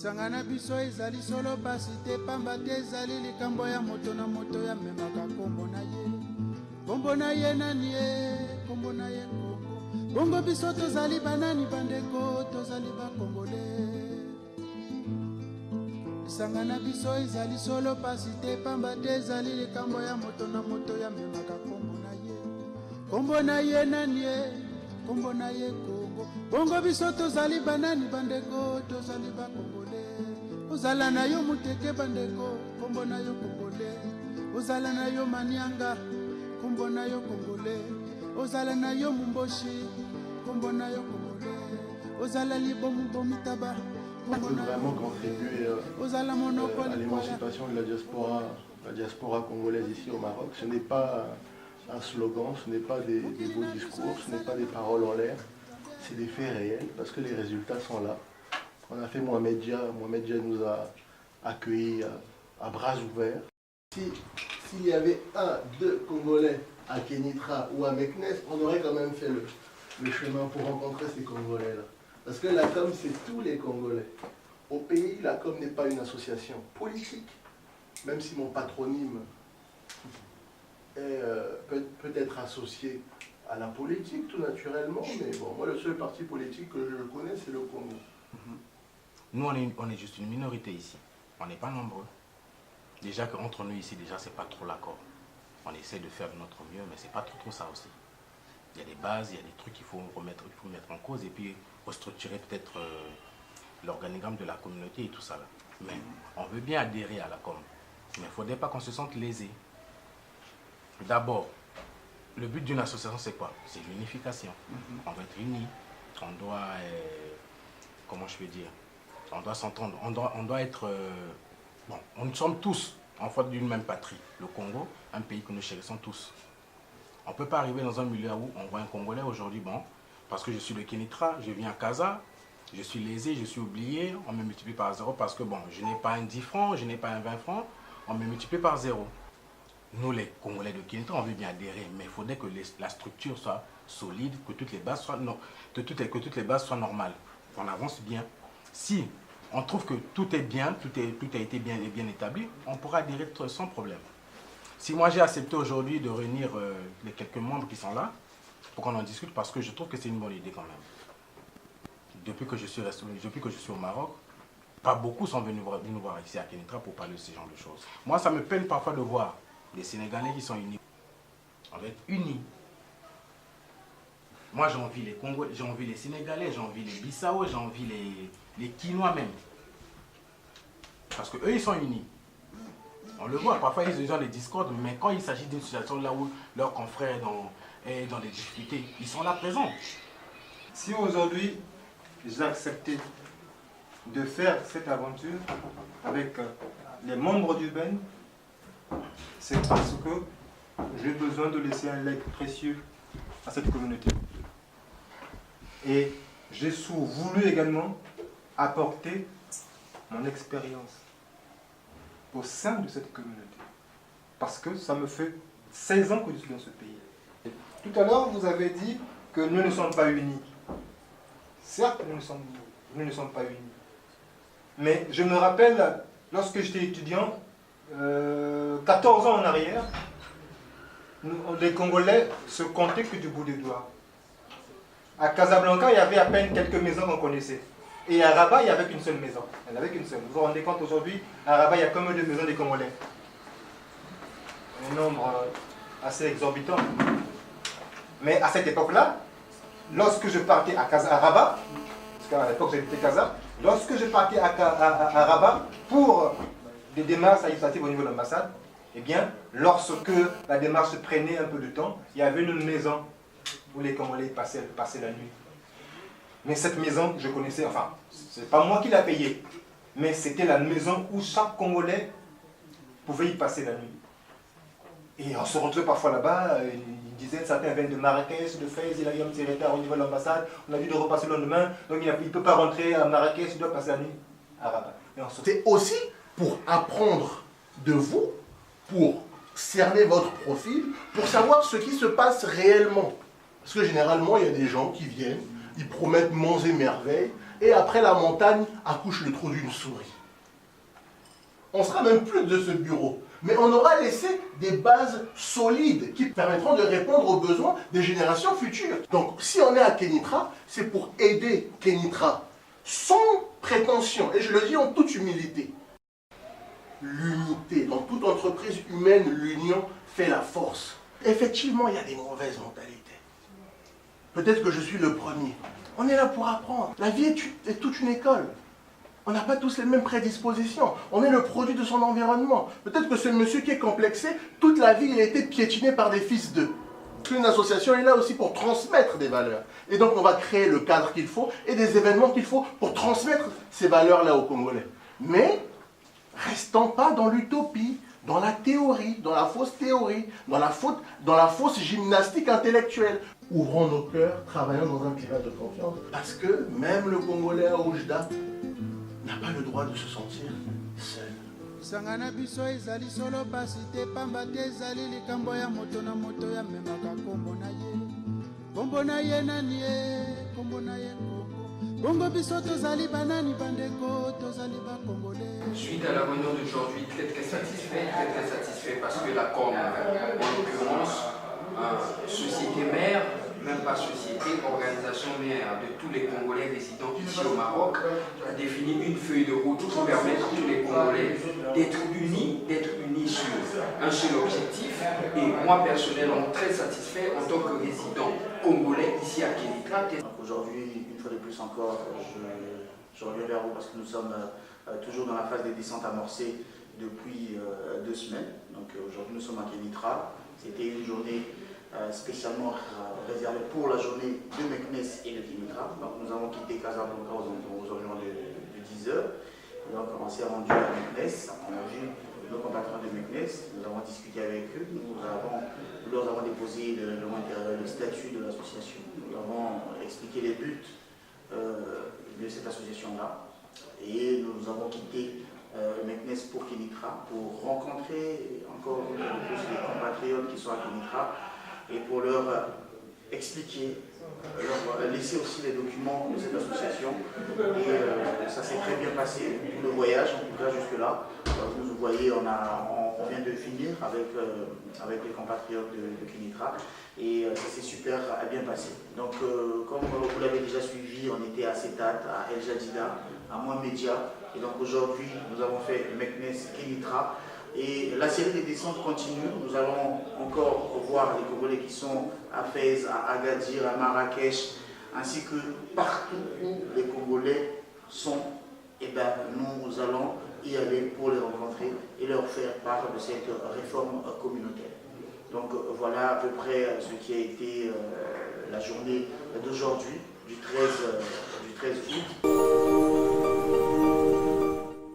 Sangana biso ezali solo pasi te pamba te ezali likambo ya moto na moto ya memaka kombo na ye. Kombo na ye nani ye, kombo na ye Kongo. Bongo biso tozali banani bandeko, tozali ba Kongole. Sangana biso ezali solo pasi te pamba te ezali likambo ya moto na moto ya memaka kombo na ye. Kombo na ye nani ye, kombo na ye Kongo. Bongo biso tozali banani bandeko, tozali ba Kongole. Ozala na yo muteke bandeko, kombo na yo Kongole. Ozala na yo manianga, kombo na yo Kongole. Ozala na yo mumboshi, kombo na yo Kongole. Ozala libomu bomitaba. On peut vraiment contribuer à l'émancipation de la diaspora congolaise ici au Maroc. Ce n'est pas un slogan, ce n'est pas des beaux discours, ce n'est pas des paroles en l'air, c'est des faits réels parce que les résultats sont là. On a fait Mohamed Dia nous a accueillis à bras ouverts. S'il y avait deux Congolais à Kénitra ou à Meknès, on aurait quand même fait le chemin pour rencontrer ces Congolais-là. Parce que la com, c'est tous les Congolais. Au pays, la com n'est pas une association politique, même si mon patronyme peut être associé à la politique tout naturellement, mais bon, moi le seul parti politique que je connais, c'est le Congo. Nous, on est juste une minorité ici. On n'est pas nombreux. Déjà qu'entre nous ici, déjà, c'est pas trop l'accord. On essaie de faire de notre mieux, mais c'est pas trop ça aussi. Il y a des bases, il y a des trucs qu'il faut mettre en cause et puis restructurer peut-être l'organigramme de la communauté et tout ça là. Mais on veut bien adhérer à la com. Mais il ne faudrait pas qu'on se sente lésé. D'abord, le but d'une association c'est quoi? C'est l'unification. On doit être unis, on doit, comment je peux dire, on doit s'entendre, on doit être, bon, nous sommes tous en fait d'une même patrie. Le Congo, un pays que nous chérissons tous. On ne peut pas arriver dans un milieu où on voit un Congolais aujourd'hui, bon, parce que je suis de Kénitra, je viens à Casa, je suis lésé, je suis oublié, on me multiplie par 0 parce que bon, je n'ai pas un 10 francs, je n'ai pas un 20 francs, on me multiplie par 0. Nous les Congolais de Kénitra, on veut bien adhérer, mais il faudrait que la structure soit solide, que toutes les bases soient, que toutes les bases soient normales, qu'on avance bien. Si on trouve que tout est bien, tout a été bien établi, on pourra adhérer sans problème. Si moi j'ai accepté aujourd'hui de réunir les quelques membres qui sont là, pour qu'on en discute, parce que je trouve que c'est une bonne idée quand même. Depuis que je suis au Maroc, pas beaucoup sont venus nous voir ici à Kénitra pour parler de ce genre de choses. Moi, ça me peine parfois de voir des Sénégalais qui sont unis. On doit être unis. Moi, j'ai envie les Congolais, j'ai envie les Sénégalais, j'ai envie les Bissau, j'ai envie les Kinois même. Parce qu'eux, ils sont unis. On le voit, parfois ils ont des discordes, mais quand il s'agit d'une situation là où leur confrère est dans des difficultés, ils sont là présents. Si aujourd'hui j'ai accepté de faire cette aventure avec les membres du Ben, c'est parce que j'ai besoin de laisser un legs précieux à cette communauté. Et j'ai voulu également apporter mon expérience au sein de cette communauté. Parce que ça me fait 16 ans que je suis dans ce pays. Tout à l'heure, vous avez dit que nous ne sommes pas unis. Certes, nous ne sommes pas unis. Mais je me rappelle, lorsque j'étais étudiant, 14 ans en arrière, les Congolais se comptaient que du bout des doigts. À Casablanca, il y avait à peine quelques maisons qu'on connaissait. Et à Rabat, il n'y avait qu'une seule maison. Il n'y avait qu'une seule. Vous vous rendez compte aujourd'hui, à Rabat, il y a combien de maisons des Congolais? Un nombre assez exorbitant. Mais à cette époque-là, lorsque je partais à Rabat, parce qu'à l'époque j'habitais Casa, lorsque je partais à Rabat pour des démarches administratives au niveau de l'ambassade, eh bien, lorsque la démarche prenait un peu de temps, il y avait une maison où les Congolais passaient la nuit. Mais cette maison, je connaissais, enfin, c'est pas moi qui la payais, mais c'était la maison où chaque Congolais pouvait y passer la nuit. Et on se retrouvait parfois là-bas, ils disaient, certains viennent de Marrakech, de Fès, il a eu un petit retard au niveau de l'ambassade, on a dû de repasser le lendemain, donc il ne peut pas rentrer à Marrakech, il doit passer la nuit à Rabat. C'est aussi pour apprendre de vous, pour cerner votre profil, pour savoir ce qui se passe réellement. Parce que généralement, il y a des gens qui viennent, ils promettent monts et merveilles, et après la montagne accouche le trou d'une souris. On ne sera même plus de ce bureau, mais on aura laissé des bases solides qui permettront de répondre aux besoins des générations futures. Donc si on est à Kénitra, c'est pour aider Kénitra, sans prétention, et je le dis en toute humilité. L'unité, dans toute entreprise humaine, l'union fait la force. Effectivement, il y a des mauvaises mentalités. Peut-être que je suis le premier. On est là pour apprendre. La vie est toute une école. On n'a pas tous les mêmes prédispositions. On est le produit de son environnement. Peut-être que ce monsieur qui est complexé, toute la vie, il a été piétiné par des fils d'eux. Une association est là aussi pour transmettre des valeurs. Et donc, on va créer le cadre qu'il faut et des événements qu'il faut pour transmettre ces valeurs-là aux Congolais. Mais, restons pas dans l'utopie, dans la théorie, dans la fausse théorie, dans la fausse gymnastique intellectuelle. Ouvrons nos cœurs, travaillons dans un climat de confiance. Parce que même le Congolais à Oujda n'a pas le droit de se sentir seul. Sangana biso ezali solo pasi te pamba te ezali likambo ya moto na moto ya memaka kombo na ye. Kombo na ye nani ye, kombo na ye Kongo. Bongo biso tozali banani bandeko, tozali ba Congolais. Suite à la réunion d'aujourd'hui, très satisfait parce que la COM, en l'occurrence, société mère, même pas société, organisation mère de tous les Congolais résidant ici au Maroc, a défini une feuille de route qui permet à tous les Congolais d'être unis sur un seul objectif. Et moi personnellement très satisfait en tant que résident congolais ici à Kénitra. Aujourd'hui, une fois de plus encore, je reviens vers vous parce que nous sommes toujours dans la phase des descentes amorcées depuis 2 semaines. Donc aujourd'hui nous sommes à Kénitra. C'était une journée spécialement réservée pour la journée de Meknes et de Kénitra. Donc nous avons quitté Casablanca aux environs de 10 h. Donc on s'est rendu à Meknes. On a vu nos compatriotes de Meknes. Nous avons discuté avec eux. Nous leur avons déposé le statut de l'association. Nous avons expliqué les buts de cette association-là. Et nous avons quitté Meknes pour Kénitra, pour rencontrer encore plus les compatriotes qui sont à Kénitra et pour leur expliquer, leur laisser aussi les documents de cette association. Et ça s'est très bien passé, tout le voyage, en tout cas jusque-là. Vous voyez, on vient de finir avec les compatriotes de Kénitra et ça s'est super bien passé. Donc, comme vous l'avez déjà suivi, on était à Setat, à El Jadida, à Mohamedia. Et donc aujourd'hui, nous avons fait Meknes, Kénitra. Et la série des descentes continue. Nous allons encore voir les Congolais qui sont à Fès, à Agadir, à Marrakech, ainsi que partout où les Congolais sont. Et bien, nous allons y aller pour les rencontrer et leur faire part de cette réforme communautaire. Donc voilà à peu près ce qui a été la journée d'aujourd'hui, du 13 août.